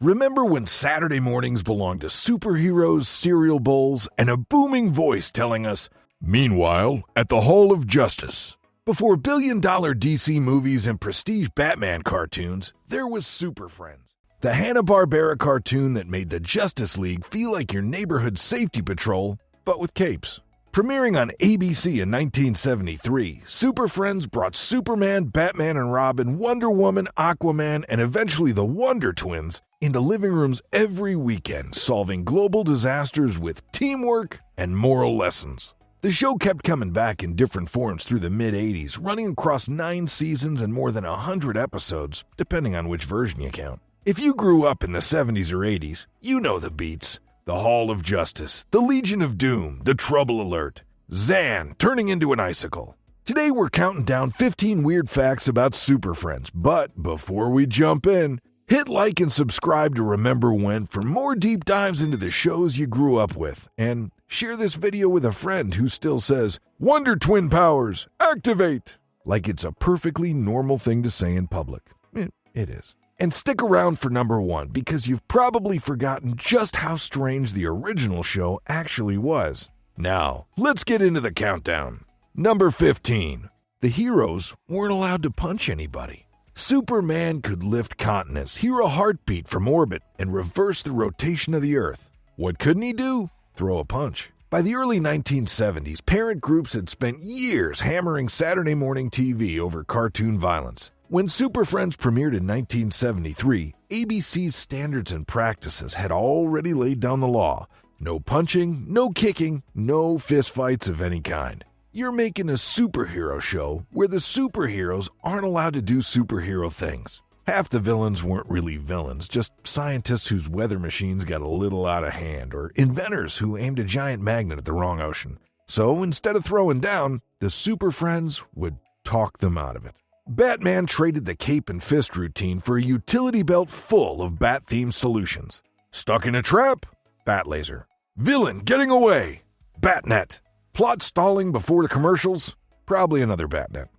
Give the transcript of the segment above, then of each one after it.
Remember when Saturday mornings belonged to superheroes, cereal bowls, and a booming voice telling us, "Meanwhile, at the Hall of Justice." Before billion-dollar DC movies and prestige Batman cartoons, there was Super Friends, the Hanna-Barbera cartoon that made the Justice League feel like your neighborhood safety patrol, but with capes. Premiering on ABC in 1973, Super Friends brought Superman, Batman and Robin, Wonder Woman, Aquaman, and eventually the Wonder Twins into living rooms every weekend, solving global disasters with teamwork and moral lessons. The show kept coming back in different forms through the mid-'80s, running across 9 seasons and more than 100 episodes, depending on which version you count. If you grew up in the 70s or 80s, you know the beats. The Hall of Justice, the Legion of Doom, the Trouble Alert, Zan turning into an icicle. Today we're counting down 15 weird facts about Super Friends, but before we jump in, hit like and subscribe to Remember When for more deep dives into the shows you grew up with, and share this video with a friend who still says, "Wonder Twin powers, activate!" like it's a perfectly normal thing to say in public. It is. And stick around for number 1, because you've probably forgotten just how strange the original show actually was. Now, let's get into the countdown. Number 15. The heroes weren't allowed to punch anybody. Superman could lift continents, hear a heartbeat from orbit, and reverse the rotation of the Earth. What couldn't he do? Throw a punch. By the early 1970s, parent groups had spent years hammering Saturday morning TV over cartoon violence. When Super Friends premiered in 1973, ABC's standards and practices had already laid down the law. No punching, no kicking, no fistfights of any kind. You're making a superhero show where the superheroes aren't allowed to do superhero things. Half the villains weren't really villains, just scientists whose weather machines got a little out of hand, or inventors who aimed a giant magnet at the wrong ocean. So instead of throwing down, the Super Friends would talk them out of it. Batman traded the cape and fist routine for a utility belt full of bat-themed solutions. Stuck in a trap? Bat laser. Villain getting away? Batnet. Plot stalling before the commercials? Probably another Batnet.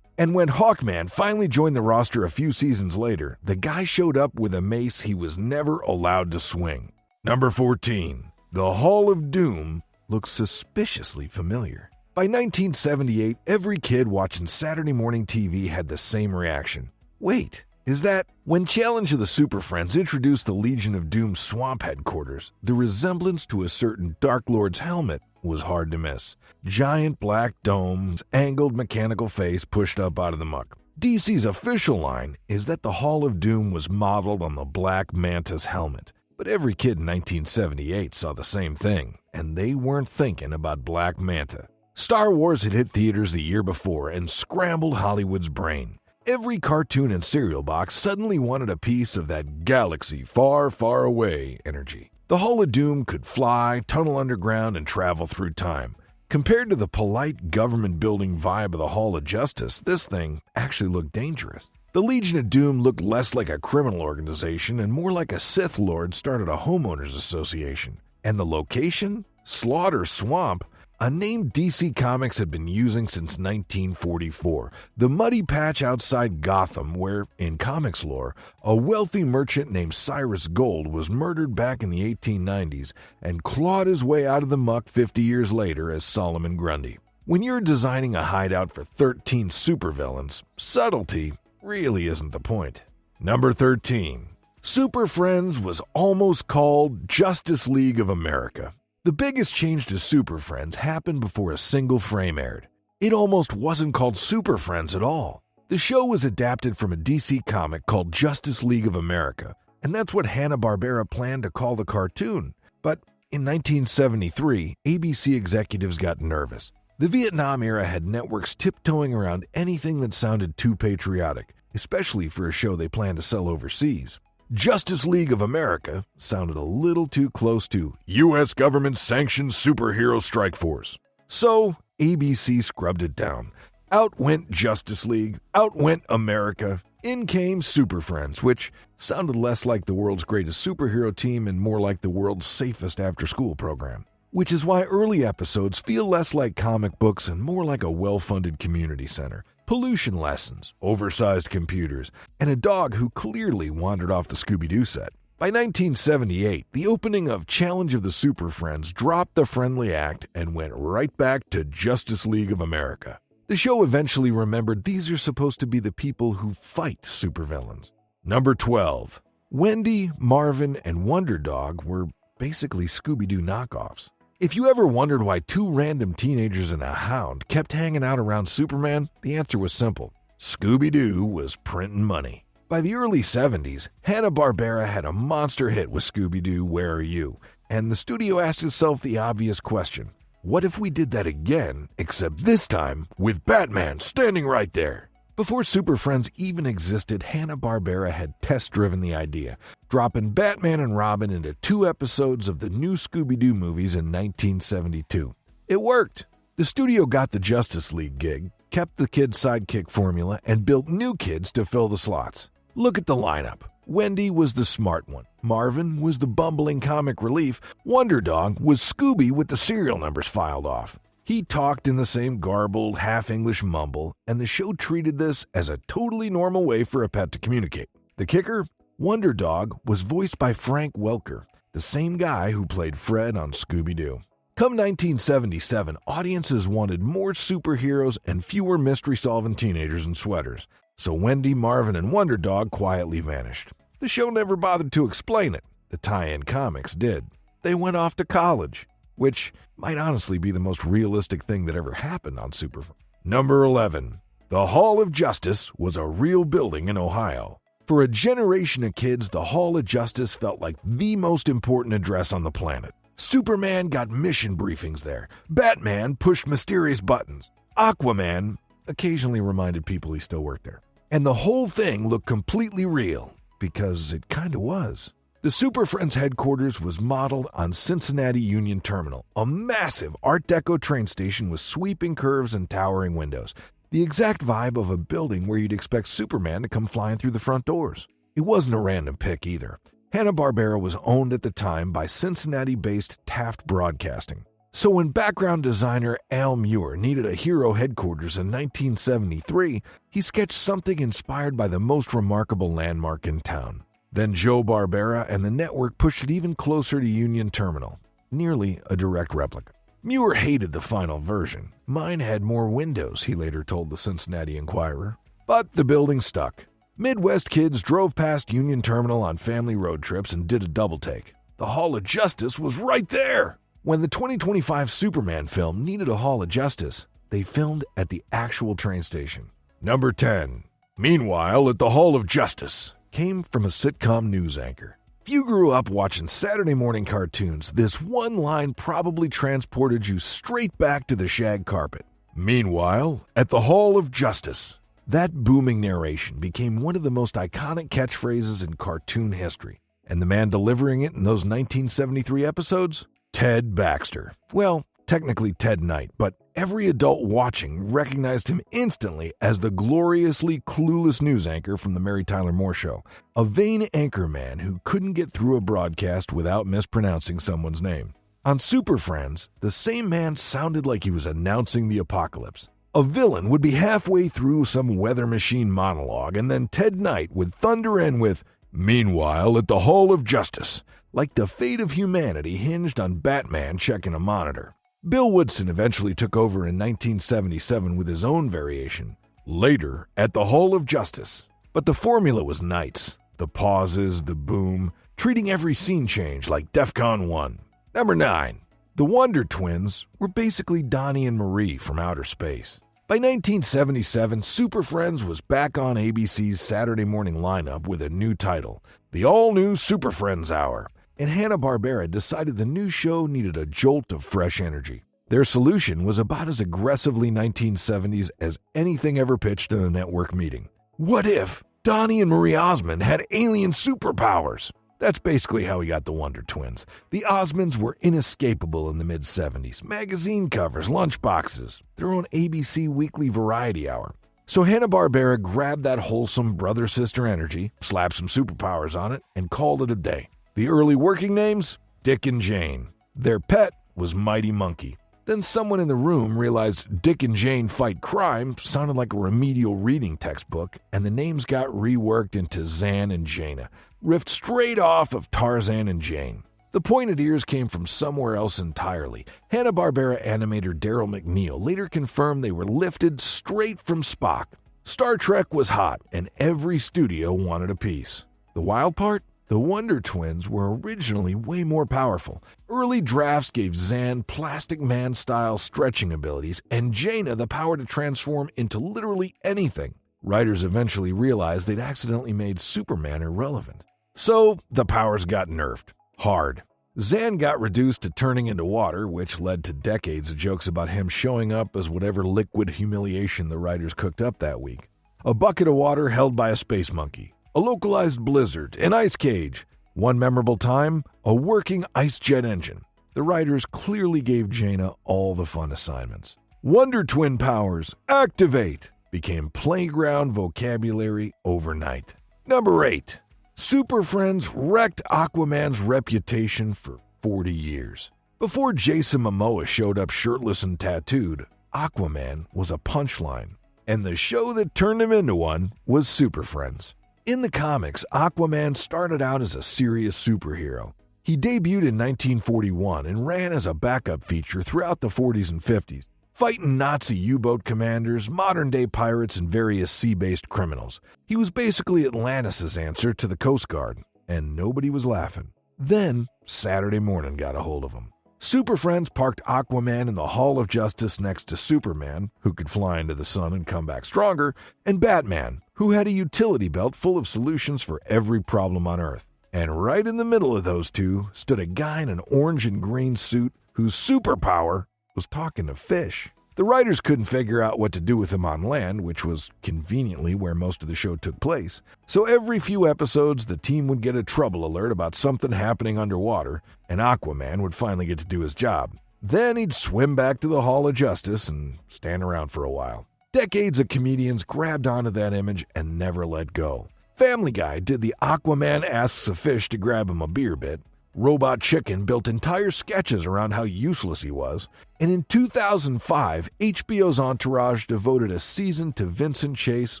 And when Hawkman finally joined the roster a few seasons later, the guy showed up with a mace he was never allowed to swing. Number 14. The Hall of Doom looks suspiciously familiar. By 1978, every kid watching Saturday morning TV had the same reaction. Wait, is that... When Challenge of the Super Friends introduced the Legion of Doom swamp headquarters, the resemblance to a certain Dark Lord's helmet was hard to miss. Giant black domes, angled mechanical face pushed up out of the muck. DC's official line is that the Hall of Doom was modeled on the Black Manta's helmet. But every kid in 1978 saw the same thing, and they weren't thinking about Black Manta. Star Wars had hit theaters the year before and scrambled Hollywood's brain. Every cartoon and cereal box suddenly wanted a piece of that galaxy far, far away energy. The Hall of Doom could fly, tunnel underground, and travel through time. Compared to the polite government building vibe of the Hall of Justice, this thing actually looked dangerous. The Legion of Doom looked less like a criminal organization and more like a Sith Lord started a homeowners association. And the location? Slaughter Swamp, a name DC Comics had been using since 1944. The muddy patch outside Gotham where, in comics lore, a wealthy merchant named Cyrus Gold was murdered back in the 1890s and clawed his way out of the muck 50 years later as Solomon Grundy. When you're designing a hideout for 13 supervillains, subtlety really isn't the point. Number 13. Super Friends was almost called Justice League of America. The biggest change to Super Friends happened before a single frame aired. It almost wasn't called Super Friends at all. The show was adapted from a DC comic called Justice League of America, and that's what Hanna-Barbera planned to call the cartoon. But in 1973, ABC executives got nervous. The Vietnam era had networks tiptoeing around anything that sounded too patriotic, especially for a show they planned to sell overseas. Justice League of America sounded a little too close to U.S. government-sanctioned superhero strike force. So ABC scrubbed it down. Out went Justice League, out went America, in came Super Friends, which sounded less like the world's greatest superhero team and more like the world's safest after-school program. Which is why early episodes feel less like comic books and more like a well-funded community center. Pollution lessons, oversized computers, and a dog who clearly wandered off the Scooby-Doo set. By 1978, the opening of Challenge of the Super Friends dropped the friendly act and went right back to Justice League of America. The show eventually remembered these are supposed to be the people who fight supervillains. Number 12. Wendy, Marvin, and Wonder Dog were basically Scooby-Doo knockoffs. If you ever wondered why two random teenagers and a hound kept hanging out around Superman, the answer was simple. Scooby-Doo was printing money. By the early 70s, Hanna-Barbera had a monster hit with Scooby-Doo, Where Are You? And the studio asked itself the obvious question. What if we did that again, except this time with Batman standing right there? Before Super Friends even existed, Hanna-Barbera had test-driven the idea, dropping Batman and Robin into 2 episodes of the new Scooby-Doo movies in 1972. It worked. The studio got the Justice League gig, kept the kid sidekick formula, and built new kids to fill the slots. Look at the lineup. Wendy was the smart one. Marvin was the bumbling comic relief. Wonder Dog was Scooby with the serial numbers filed off. He talked in the same garbled, half-English mumble, and the show treated this as a totally normal way for a pet to communicate. The kicker? Wonder Dog was voiced by Frank Welker, the same guy who played Fred on Scooby-Doo. Come 1977, audiences wanted more superheroes and fewer mystery-solving teenagers in sweaters. So Wendy, Marvin, and Wonder Dog quietly vanished. The show never bothered to explain it. The tie-in comics did. They went off to college, which might honestly be the most realistic thing that ever happened on Superfriends. Number 11. The Hall of Justice was a real building in Ohio. For a generation of kids, the Hall of Justice felt like the most important address on the planet. Superman got mission briefings there. Batman pushed mysterious buttons. Aquaman occasionally reminded people he still worked there. And the whole thing looked completely real, because it kinda was. The Super Friends headquarters was modeled on Cincinnati Union Terminal, a massive Art Deco train station with sweeping curves and towering windows. The exact vibe of a building where you'd expect Superman to come flying through the front doors. It wasn't a random pick either. Hanna-Barbera was owned at the time by Cincinnati-based Taft Broadcasting. So when background designer Al Muir needed a hero headquarters in 1973, he sketched something inspired by the most remarkable landmark in town. Then Joe Barbera and the network pushed it even closer to Union Terminal, nearly a direct replica. Muir hated the final version. Mine had more windows, he later told the Cincinnati Enquirer. But the building stuck. Midwest kids drove past Union Terminal on family road trips and did a double take. The Hall of Justice was right there! When the 2025 Superman film needed a Hall of Justice, they filmed at the actual train station. Number 10. Meanwhile, at the Hall of Justice came from a sitcom news anchor. If you grew up watching Saturday morning cartoons, this one line probably transported you straight back to the shag carpet. Meanwhile, at the Hall of Justice. That booming narration became one of the most iconic catchphrases in cartoon history. And the man delivering it in those 1973 episodes? Ted Baxter. Well, technically Ted Knight, but every adult watching recognized him instantly as the gloriously clueless news anchor from The Mary Tyler Moore Show, a vain anchorman who couldn't get through a broadcast without mispronouncing someone's name. On Super Friends, the same man sounded like he was announcing the apocalypse. A villain would be halfway through some weather machine monologue, and then Ted Knight would thunder in with, "Meanwhile, at the Hall of Justice," like the fate of humanity hinged on Batman checking a monitor. Bill Woodson eventually took over in 1977 with his own variation, "Later at the Hall of Justice." But the formula was Knight's. The pauses, the boom, treating every scene change like DEFCON 1. Number 9. The Wonder Twins were basically Donnie and Marie from outer space. By 1977, Super Friends was back on ABC's Saturday morning lineup with a new title, the all-new Super Friends Hour. And Hanna-Barbera decided the new show needed a jolt of fresh energy. Their solution was about as aggressively 1970s as anything ever pitched in a network meeting. What if Donnie and Marie Osmond had alien superpowers? That's basically how we got the Wonder Twins. The Osmonds were inescapable in the mid-70s. Magazine covers, lunchboxes, their own ABC weekly variety hour. So Hanna-Barbera grabbed that wholesome brother-sister energy, slapped some superpowers on it, and called it a day. The early working names? Dick and Jane. Their pet was Mighty Monkey. Then someone in the room realized Dick and Jane Fight Crime sounded like a remedial reading textbook, and the names got reworked into Zan and Jaina, riffed straight off of Tarzan and Jane. The pointed ears came from somewhere else entirely. Hanna-Barbera animator Daryl McNeil later confirmed they were lifted straight from Spock. Star Trek was hot, and every studio wanted a piece. The wild part? The Wonder Twins were originally way more powerful. Early drafts gave Zan Plastic Man-style stretching abilities, and Jaina the power to transform into literally anything. Writers eventually realized they'd accidentally made Superman irrelevant. So, the powers got nerfed. Hard. Zan got reduced to turning into water, which led to decades of jokes about him showing up as whatever liquid humiliation the writers cooked up that week. A bucket of water held by a space monkey. A localized blizzard, an ice cage. One memorable time, a working ice jet engine. The writers clearly gave Jaina all the fun assignments. Wonder Twin powers, activate, became playground vocabulary overnight. Number 8. Super Friends wrecked Aquaman's reputation for 40 years. Before Jason Momoa showed up shirtless and tattooed, Aquaman was a punchline. And the show that turned him into one was Super Friends. In the comics, Aquaman started out as a serious superhero. He debuted in 1941 and ran as a backup feature throughout the 40s and 50s, fighting Nazi U-boat commanders, modern-day pirates, and various sea-based criminals. He was basically Atlantis' answer to the Coast Guard, and nobody was laughing. Then, Saturday morning got a hold of him. Super Friends parked Aquaman in the Hall of Justice next to Superman, who could fly into the sun and come back stronger, and Batman, who had a utility belt full of solutions for every problem on Earth. And right in the middle of those two stood a guy in an orange and green suit whose superpower was talking to fish. The writers couldn't figure out what to do with him on land, which was conveniently where most of the show took place. So every few episodes, the team would get a trouble alert about something happening underwater, and Aquaman would finally get to do his job. Then he'd swim back to the Hall of Justice and stand around for a while. Decades of comedians grabbed onto that image and never let go. Family Guy did the Aquaman asks a fish to grab him a beer bit. Robot Chicken built entire sketches around how useless he was. And in 2005, HBO's Entourage devoted a season to Vincent Chase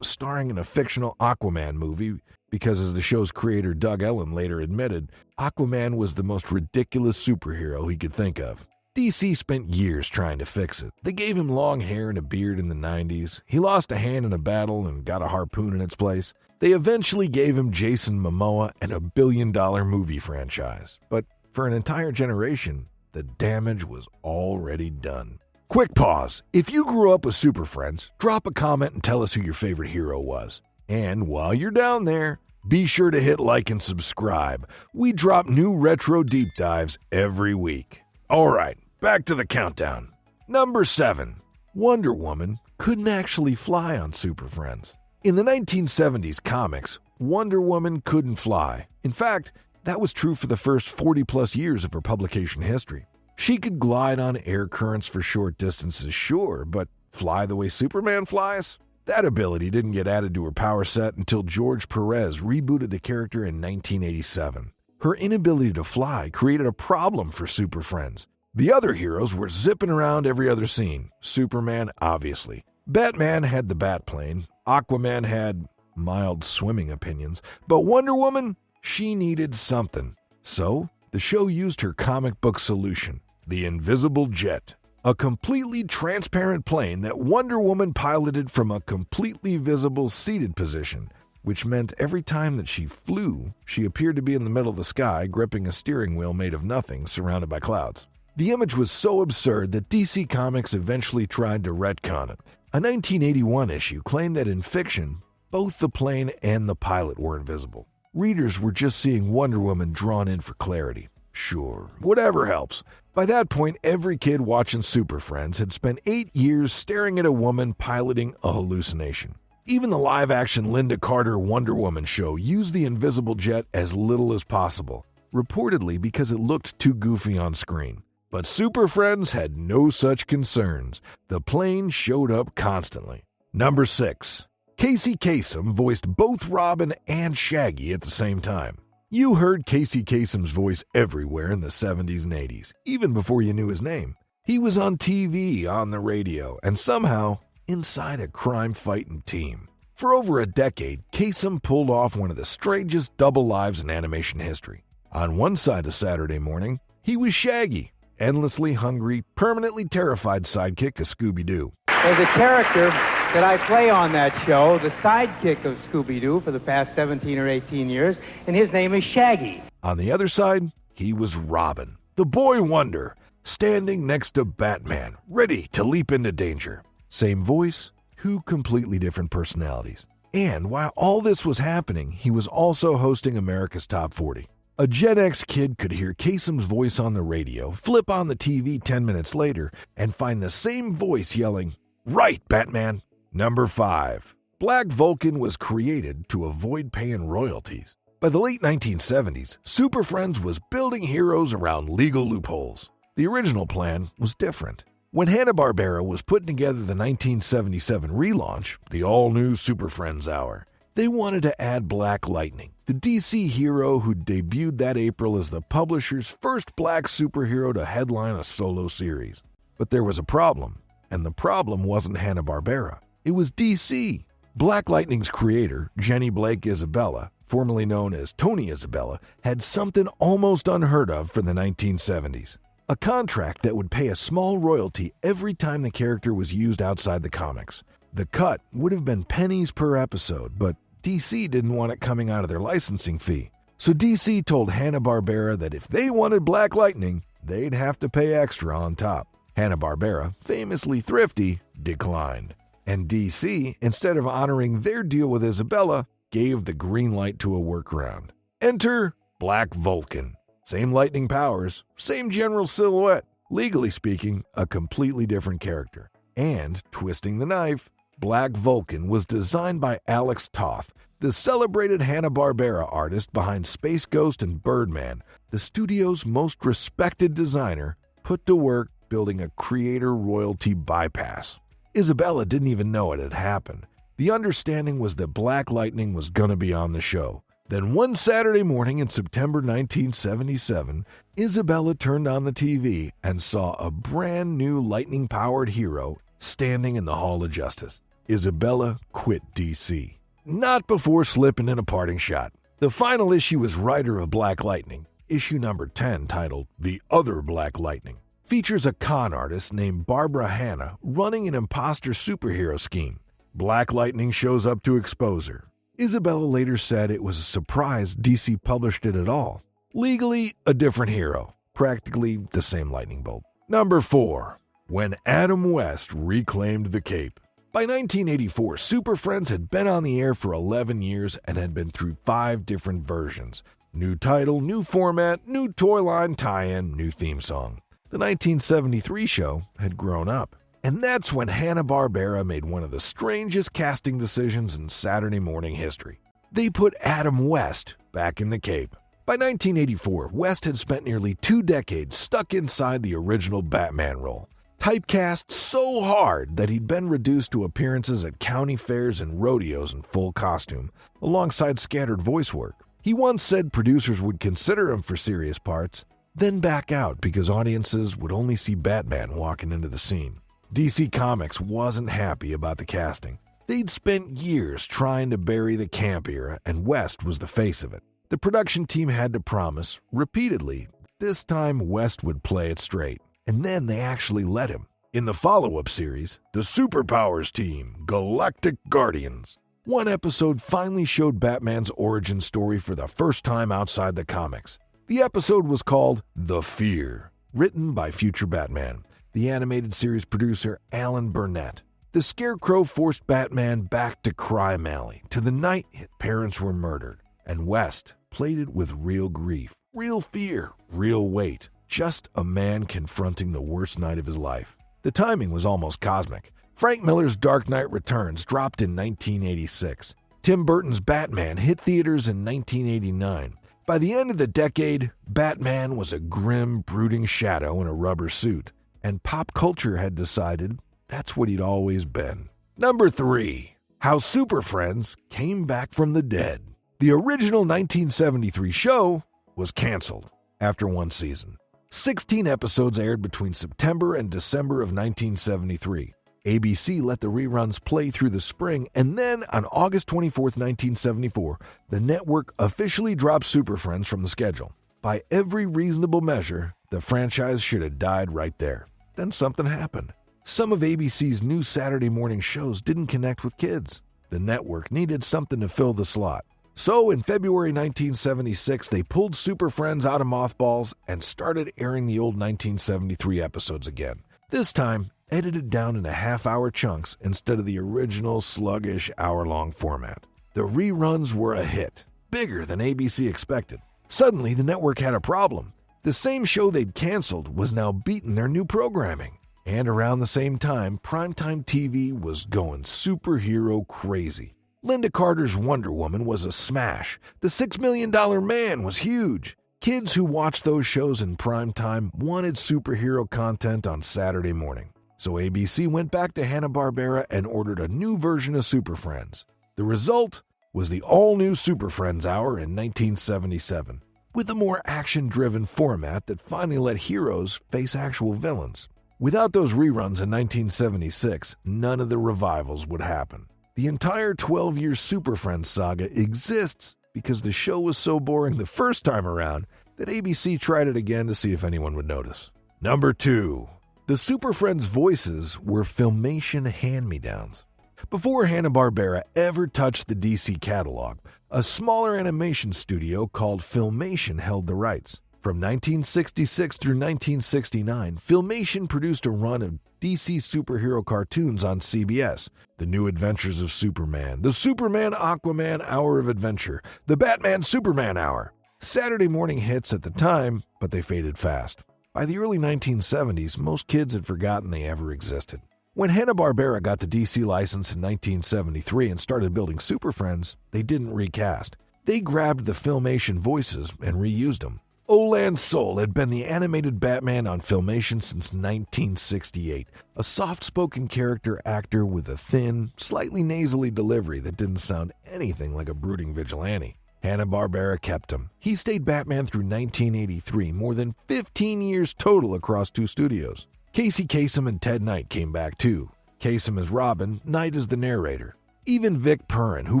starring in a fictional Aquaman movie because, as the show's creator Doug Ellen later admitted, Aquaman was the most ridiculous superhero he could think of. DC spent years trying to fix it. They gave him long hair and a beard in the 90s. He lost a hand in a battle and got a harpoon in its place. They eventually gave him Jason Momoa and a billion-dollar movie franchise. But for an entire generation, the damage was already done. Quick pause. If you grew up with Super Friends, drop a comment and tell us who your favorite hero was. And while you're down there, be sure to hit like and subscribe. We drop new retro deep dives every week. All right, back to the countdown. Number 7. Wonder Woman couldn't actually fly on Super Friends. In the 1970s comics, Wonder Woman couldn't fly. In fact, that was true for the first 40-plus years of her publication history. She could glide on air currents for short distances, sure, but fly the way Superman flies? That ability didn't get added to her power set until George Perez rebooted the character in 1987. Her inability to fly created a problem for Super Friends. The other heroes were zipping around every other scene. Superman, obviously. Batman had the Batplane. Aquaman had mild swimming opinions. But Wonder Woman, she needed something. So, the show used her comic book solution, the Invisible Jet. A completely transparent plane that Wonder Woman piloted from a completely visible seated position, which meant every time that she flew, she appeared to be in the middle of the sky, gripping a steering wheel made of nothing, surrounded by clouds. The image was so absurd that DC Comics eventually tried to retcon it. A 1981 issue claimed that in fiction, both the plane and the pilot were invisible. Readers were just seeing Wonder Woman drawn in for clarity. Sure, whatever helps. By that point, every kid watching Super Friends had spent 8 years staring at a woman piloting a hallucination. Even the live-action Linda Carter Wonder Woman show used the invisible jet as little as possible, reportedly because it looked too goofy on screen. But Super Friends had no such concerns. The plane showed up constantly. Number 6. Casey Kasem voiced both Robin and Shaggy at the same time. You heard Casey Kasem's voice everywhere in the 70s and 80s, even before you knew his name. He was on TV, on the radio, and somehow inside a crime-fighting team. For over a decade, Kasem pulled off one of the strangest double lives in animation history. On one side of Saturday morning, he was Shaggy, endlessly hungry, permanently terrified sidekick of Scooby-Doo. There's a character that I play on that show, the sidekick of Scooby-Doo for the past 17 or 18 years, and his name is Shaggy. On the other side, he was Robin, the boy wonder, standing next to Batman, ready to leap into danger. Same voice, two completely different personalities. And while all this was happening, he was also hosting America's Top 40. A Gen X kid could hear Kasem's voice on the radio, flip on the TV 10 minutes later, and find the same voice yelling, "Right, Batman!" Number 5. Black Vulcan was created to avoid paying royalties. By the late 1970s, Super Friends was building heroes around legal loopholes. The original plan was different. When Hanna-Barbera was putting together the 1977 relaunch, the all-new Super Friends Hour, they wanted to add Black Lightning, the DC hero who debuted that April as the publisher's first black superhero to headline a solo series. But there was a problem, and the problem wasn't Hanna-Barbera. It was DC. Black Lightning's creator, Jenny Blake Isabella, formerly known as Tony Isabella, had something almost unheard of for the 1970s. A contract that would pay a small royalty every time the character was used outside the comics. The cut would have been pennies per episode, but DC didn't want it coming out of their licensing fee. So DC told Hanna-Barbera that if they wanted Black Lightning, they'd have to pay extra on top. Hanna-Barbera, famously thrifty, declined. And DC, instead of honoring their deal with Isabella, gave the green light to a workaround. Enter Black Vulcan. Same lightning powers, same general silhouette. Legally speaking, a completely different character. And, twisting the knife, Black Vulcan was designed by Alex Toth, the celebrated Hanna-Barbera artist behind Space Ghost and Birdman, the studio's most respected designer, put to work building a creator royalty bypass. Isabella didn't even know it had happened. The understanding was that Black Lightning was going to be on the show. Then one Saturday morning in September 1977, Isabella turned on the TV and saw a brand new lightning-powered hero standing in the Hall of Justice. Isabella quit DC. Not before slipping in a parting shot. The final issue as writer of Black Lightning, issue number 10, titled The Other Black Lightning, features a con artist named Barbera Hanna running an imposter superhero scheme. Black Lightning shows up to expose her. Isabella later said it was a surprise DC published it at all. Legally, a different hero. Practically the same lightning bolt. Number 4. When Adam West reclaimed the cape. By 1984, Super Friends had been on the air for 11 years and had been through 5 different versions. New title, new format, new toy line tie-in, new theme song. The 1973 show had grown up. And that's when Hanna-Barbera made one of the strangest casting decisions in Saturday morning history. They put Adam West back in the cape. By 1984, West had spent nearly 2 decades stuck inside the original Batman role. Typecast so hard that he'd been reduced to appearances at county fairs and rodeos in full costume, alongside scattered voice work. He once said producers would consider him for serious parts, then back out because audiences would only see Batman walking into the scene. DC Comics wasn't happy about the casting. They'd spent years trying to bury the camp era, and West was the face of it. The production team had to promise, repeatedly, this time West would play it straight. And then they actually let him. In the follow-up series, the Superpowers Team, Galactic Guardians, one episode finally showed Batman's origin story for the first time outside the comics. The episode was called The Fear, written by future Batman, the animated series producer Alan Burnett. The Scarecrow forced Batman back to Crime Alley, to the night his parents were murdered, and West played it with real grief, real fear, real weight. Just a man confronting the worst night of his life. The timing was almost cosmic. Frank Miller's Dark Knight Returns dropped in 1986. Tim Burton's Batman hit theaters in 1989. By the end of the decade, Batman was a grim, brooding shadow in a rubber suit, and pop culture had decided that's what he'd always been. Number 3. How Super Friends Came Back from the Dead. The original 1973 show was canceled after 1 season. 16 episodes aired between September and December of 1973. ABC let the reruns play through the spring, and then on August 24, 1974, the network officially dropped Super Friends from the schedule. By every reasonable measure, the franchise should have died right there. Then something happened. Some of ABC's new Saturday morning shows didn't connect with kids. The network needed something to fill the slot. So in February 1976, they pulled Super Friends out of mothballs and started airing the old 1973 episodes again. This time, edited down into half-hour chunks instead of the original sluggish hour-long format. The reruns were a hit, bigger than ABC expected. Suddenly, the network had a problem. The same show they'd canceled was now beating their new programming. And around the same time, primetime TV was going superhero crazy. Linda Carter's Wonder Woman was a smash. The $6 Million Man was huge. Kids who watched those shows in primetime wanted superhero content on Saturday morning. So ABC went back to Hanna-Barbera and ordered a new version of Super Friends. The result was the all-new Super Friends Hour in 1977, with a more action-driven format that finally let heroes face actual villains. Without those reruns in 1976, none of the revivals would happen. The entire 12-year Super Friends saga exists because the show was so boring the first time around that ABC tried it again to see if anyone would notice. Number 2. The Super Friends voices were Filmation hand-me-downs. Before Hanna-Barbera ever touched the DC catalog, a smaller animation studio called Filmation held the rights. From 1966 through 1969, Filmation produced a run of DC superhero cartoons on CBS. The New Adventures of Superman, the Superman Aquaman Hour of Adventure, the Batman Superman Hour. Saturday morning hits at the time, but they faded fast. By the early 1970s, most kids had forgotten they ever existed. When Hanna-Barbera got the DC license in 1973 and started building Super Friends, they didn't recast. They grabbed the Filmation voices and reused them. Olan Soul had been the animated Batman on Filmation since 1968, a soft-spoken character actor with a thin, slightly nasally delivery that didn't sound anything like a brooding vigilante. Hanna-Barbera kept him. He stayed Batman through 1983, more than 15 years total across 2 studios. Casey Kasem and Ted Knight came back too. Kasem as Robin, Knight as the narrator. Even Vic Perrin, who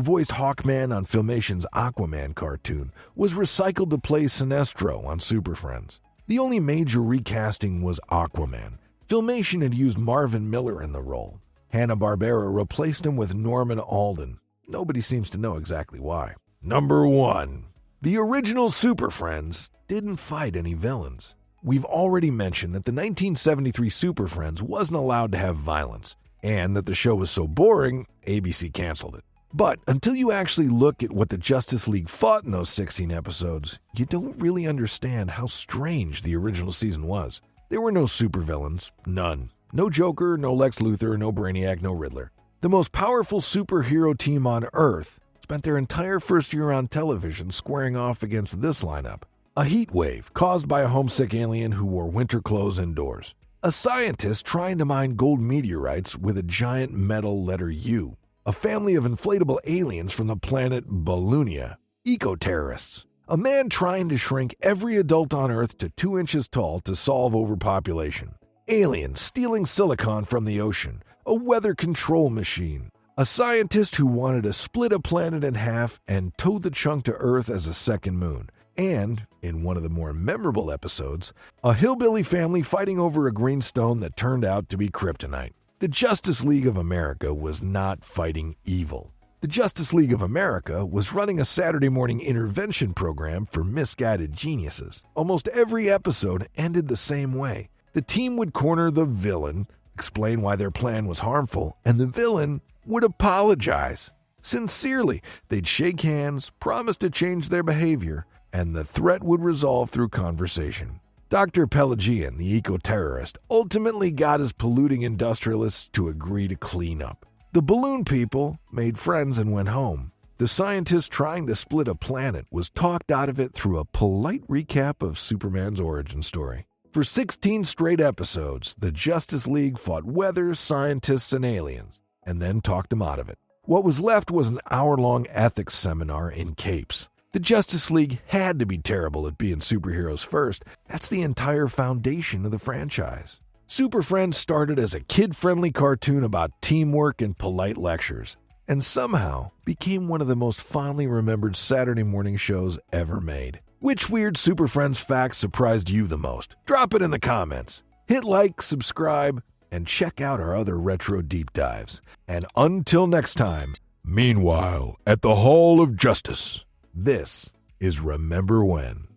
voiced Hawkman on Filmation's Aquaman cartoon, was recycled to play Sinestro on Super Friends. The only major recasting was Aquaman. Filmation had used Marvin Miller in the role. Hanna-Barbera replaced him with Norman Alden. Nobody seems to know exactly why. Number 1. The original Super Friends didn't fight any villains. We've already mentioned that the 1973 Super Friends wasn't allowed to have violence, and that the show was so boring, ABC canceled it. But until you actually look at what the Justice League fought in those 16 episodes, you don't really understand how strange the original season was. There were no supervillains, none. No Joker, no Lex Luthor, no Brainiac, no Riddler. The most powerful superhero team on Earth spent their entire first year on television squaring off against this lineup. A heat wave caused by a homesick alien who wore winter clothes indoors. A scientist trying to mine gold meteorites with a giant metal letter U. A family of inflatable aliens from the planet Balloonia. Eco-terrorists. A man trying to shrink every adult on Earth to 2 inches tall to solve overpopulation. Aliens stealing silicon from the ocean. A weather control machine. A scientist who wanted to split a planet in half and tow the chunk to Earth as a second moon. And, in one of the more memorable episodes, a hillbilly family fighting over a green stone that turned out to be kryptonite. The Justice League of America was not fighting evil. The Justice League of America was running a Saturday morning intervention program for misguided geniuses. Almost every episode ended the same way. The team would corner the villain, explain why their plan was harmful, and the villain would apologize. Sincerely, they'd shake hands, promise to change their behavior, and the threat would resolve through conversation. Dr. Pelagian, the eco-terrorist, ultimately got his polluting industrialists to agree to clean up. The balloon people made friends and went home. The scientist trying to split a planet was talked out of it through a polite recap of Superman's origin story. For 16 straight episodes, the Justice League fought weather, scientists, and aliens, and then talked them out of it. What was left was an hour-long ethics seminar in capes. The Justice League had to be terrible at being superheroes first. That's the entire foundation of the franchise. Super Friends started as a kid-friendly cartoon about teamwork and polite lectures, and somehow became one of the most fondly remembered Saturday morning shows ever made. Which weird Super Friends fact surprised you the most? Drop it in the comments. Hit like, subscribe, and check out our other retro deep dives. And until next time, meanwhile, at the Hall of Justice, this is Remember When.